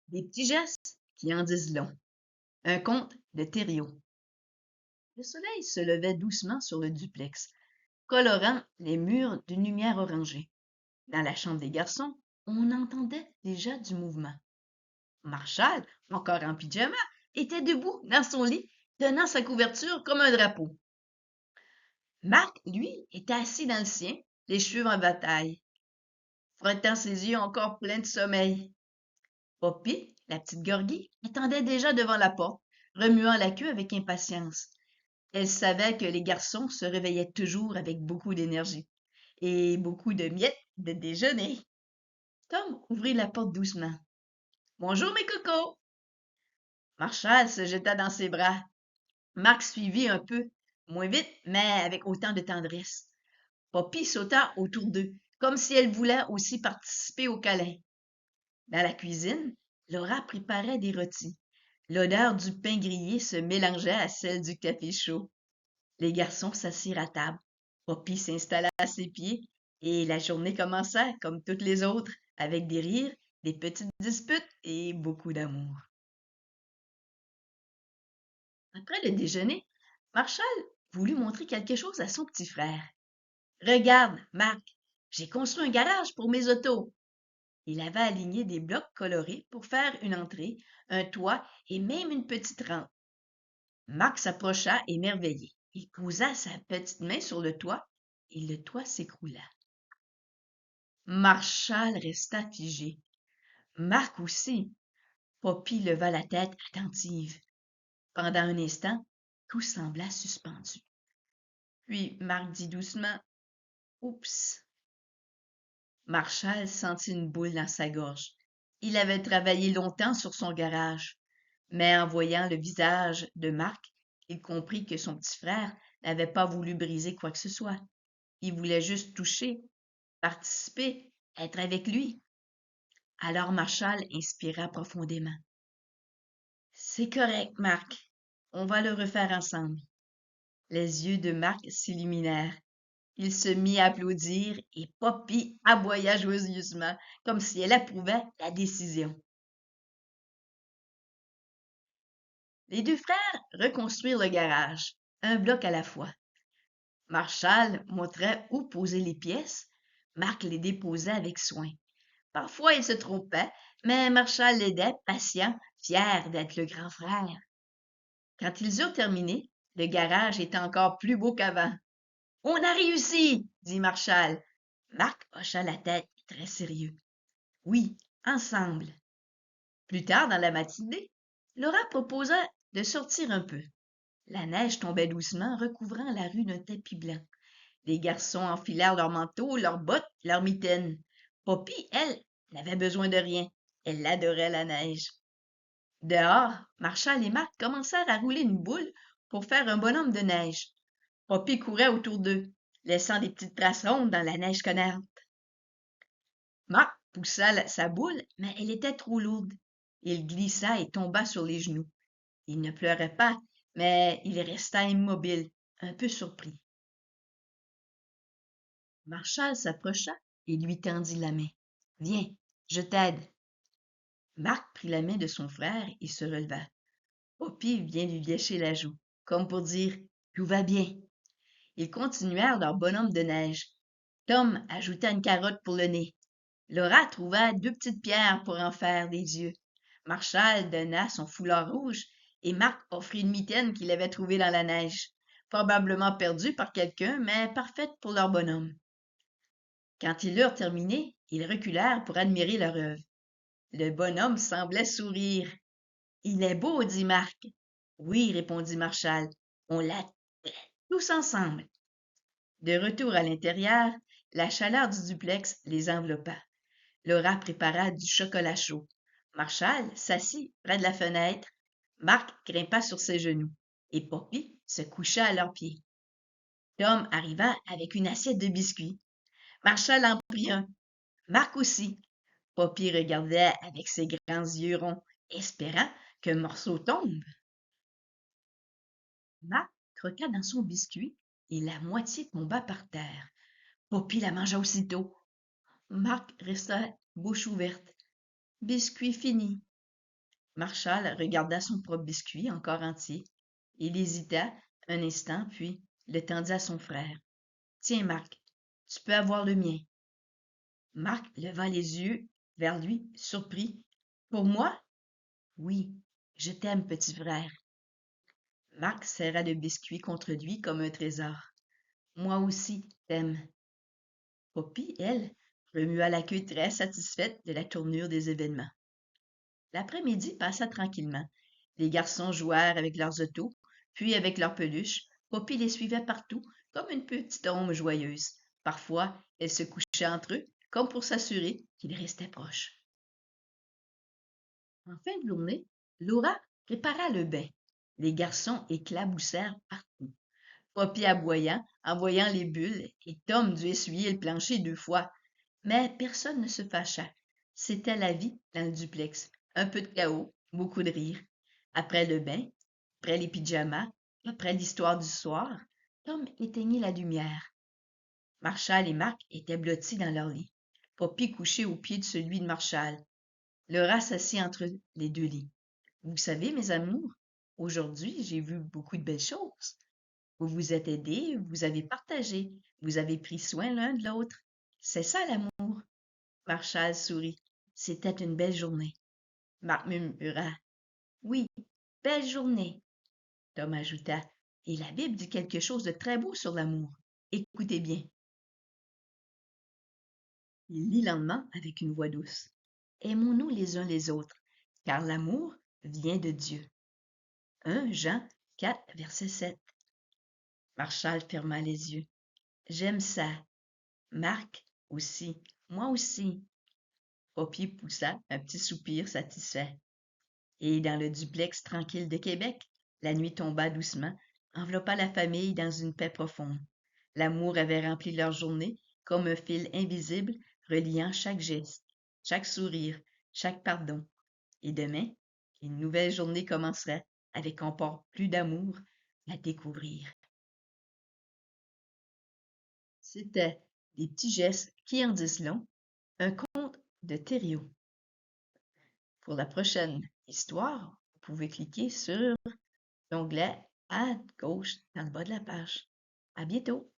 Des petits gestes qui en disent long. Un conte de Thériault. Le soleil se levait doucement sur le duplex, colorant les murs d'une lumière orangée. Dans la chambre des garçons, on entendait déjà du mouvement. Marshall, encore en pyjama, était debout dans son lit, tenant sa couverture comme un drapeau. Marc, lui, était assis dans le sien, les cheveux en bataille, frottant ses yeux encore pleins de sommeil. Poppy, la petite Gorgie, attendait déjà devant la porte, remuant la queue avec impatience. Elle savait que les garçons se réveillaient toujours avec beaucoup d'énergie et beaucoup de miettes de déjeuner. Tom ouvrit la porte doucement. Bonjour mes cocos! Marshall se jeta dans ses bras. Marc suivit un peu, moins vite, mais avec autant de tendresse. Poppy sauta autour d'eux, comme si elle voulait aussi participer au câlin. Dans la cuisine, Laura préparait des rôtis. L'odeur du pain grillé se mélangeait à celle du café chaud. Les garçons s'assirent à table. Poppy s'installa à ses pieds et la journée commença comme toutes les autres, avec des rires, des petites disputes et beaucoup d'amour. Après le déjeuner, Marshall voulut montrer quelque chose à son petit frère. Regarde, Marc, j'ai construit un garage pour mes autos. Il avait aligné des blocs colorés pour faire une entrée, un toit et même une petite rampe. Marc s'approcha émerveillé. Il posa sa petite main sur le toit et le toit s'écroula. Marshall resta figé. Marc aussi. Poppy leva la tête attentive. Pendant un instant, tout sembla suspendu. Puis Marc dit doucement: Oups! Marshall sentit une boule dans sa gorge. Il avait travaillé longtemps sur son garage, mais en voyant le visage de Marc, il comprit que son petit frère n'avait pas voulu briser quoi que ce soit. Il voulait juste toucher, participer, être avec lui. Alors Marshall inspira profondément. C'est correct, Marc. On va le refaire ensemble. Les yeux de Marc s'illuminèrent. Il se mit à applaudir et Poppy aboya joyeusement, comme si elle approuvait la décision. Les deux frères reconstruirent le garage, un bloc à la fois. Marshall montrait où poser les pièces. Marc les déposait avec soin. Parfois, il se trompait, mais Marshall l'aidait, patient, fier d'être le grand frère. Quand ils eurent terminé, le garage était encore plus beau qu'avant. On a réussi, dit Marshall. Marc hocha la tête, très sérieux. Oui, ensemble. Plus tard dans la matinée, Laura proposa de sortir un peu. La neige tombait doucement, recouvrant la rue d'un tapis blanc. Les garçons enfilèrent leurs manteaux, leurs bottes, leurs mitaines. Poppy, elle, n'avait besoin de rien. Elle adorait la neige. Dehors, Marshall et Marc commencèrent à rouler une boule pour faire un bonhomme de neige. Poppy courait autour d'eux, laissant des petites traces rondes dans la neige connarde. Marc poussa sa boule, mais elle était trop lourde. Il glissa et tomba sur les genoux. Il ne pleurait pas, mais il resta immobile, un peu surpris. Marshall s'approcha et lui tendit la main. Viens, je t'aide. Marc prit la main de son frère et se releva. Poppy vient lui lécher la joue, comme pour dire tout va bien. Ils continuèrent leur bonhomme de neige. Tom ajouta une carotte pour le nez. Laura trouva deux petites pierres pour en faire des yeux. Marshall donna son foulard rouge et Marc offrit une mitaine qu'il avait trouvée dans la neige, probablement perdue par quelqu'un, mais parfaite pour leur bonhomme. Quand ils l'eurent terminé, ils reculèrent pour admirer leur œuvre. Le bonhomme semblait sourire. Il est beau, dit Marc. Oui, répondit Marshall. On l'a fait tous ensemble. De retour à l'intérieur, la chaleur du duplex les enveloppa. Laura prépara du chocolat chaud. Marshall s'assit près de la fenêtre. Marc grimpa sur ses genoux et Poppy se coucha à leurs pieds. Tom arriva avec une assiette de biscuits. Marshall en prit un. Marc aussi. Poppy regardait avec ses grands yeux ronds, espérant qu'un morceau tombe. Marc croqua dans son biscuit et la moitié tomba par terre. Poppy la mangea aussitôt. Marc resta bouche ouverte. Biscuit fini. Marshall regarda son propre biscuit encore entier. Il hésita un instant, puis le tendit à son frère. Tiens, Marc, tu peux avoir le mien. Marc leva les yeux vers lui, surpris. Pour moi? Oui, je t'aime, petit frère. Marc serra le biscuit contre lui comme un trésor. Moi aussi, t'aime. Poppy, elle, remua la queue très satisfaite de la tournure des événements. L'après-midi passa tranquillement. Les garçons jouèrent avec leurs autos, puis avec leurs peluches. Poppy les suivait partout, comme une petite ombre joyeuse. Parfois, elle se couchait entre eux, comme pour s'assurer qu'ils restaient proches. En fin de journée, Laura prépara le bain. Les garçons éclaboussèrent partout. Poppy aboyant, envoyant les bulles, et Tom dut essuyer le plancher 2 fois. Mais personne ne se fâcha. C'était la vie dans le duplex. Un peu de chaos, beaucoup de rire. Après le bain, après les pyjamas, après l'histoire du soir, Tom éteignit la lumière. Marshall et Marc étaient blottis dans leur lit. Poppy couchait au pied de celui de Marshall. Laura s'assit entre les 2 lits. Vous savez, mes amours, aujourd'hui, j'ai vu beaucoup de belles choses. Vous vous êtes aidés, vous avez partagé, vous avez pris soin l'un de l'autre. C'est ça l'amour. Marshall sourit. C'était une belle journée. Marc murmura. Oui, belle journée. Tom ajouta. Et la Bible dit quelque chose de très beau sur l'amour. Écoutez bien. Il lit lentement avec une voix douce. Aimons-nous les uns les autres, car l'amour vient de Dieu. 1 Jean 4, verset 7. Marshall ferma les yeux. J'aime ça. Marc aussi. Moi aussi. Poppy poussa un petit soupir satisfait. Et dans le duplex tranquille de Québec, la nuit tomba doucement, enveloppa la famille dans une paix profonde. L'amour avait rempli leur journée comme un fil invisible reliant chaque geste, chaque sourire, chaque pardon. Et demain, une nouvelle journée commencerait avec encore plus d'amour à découvrir. C'était Des petits gestes qui en disent long, un conte de Thériault. Pour la prochaine histoire, vous pouvez cliquer sur l'onglet à gauche dans le bas de la page. À bientôt!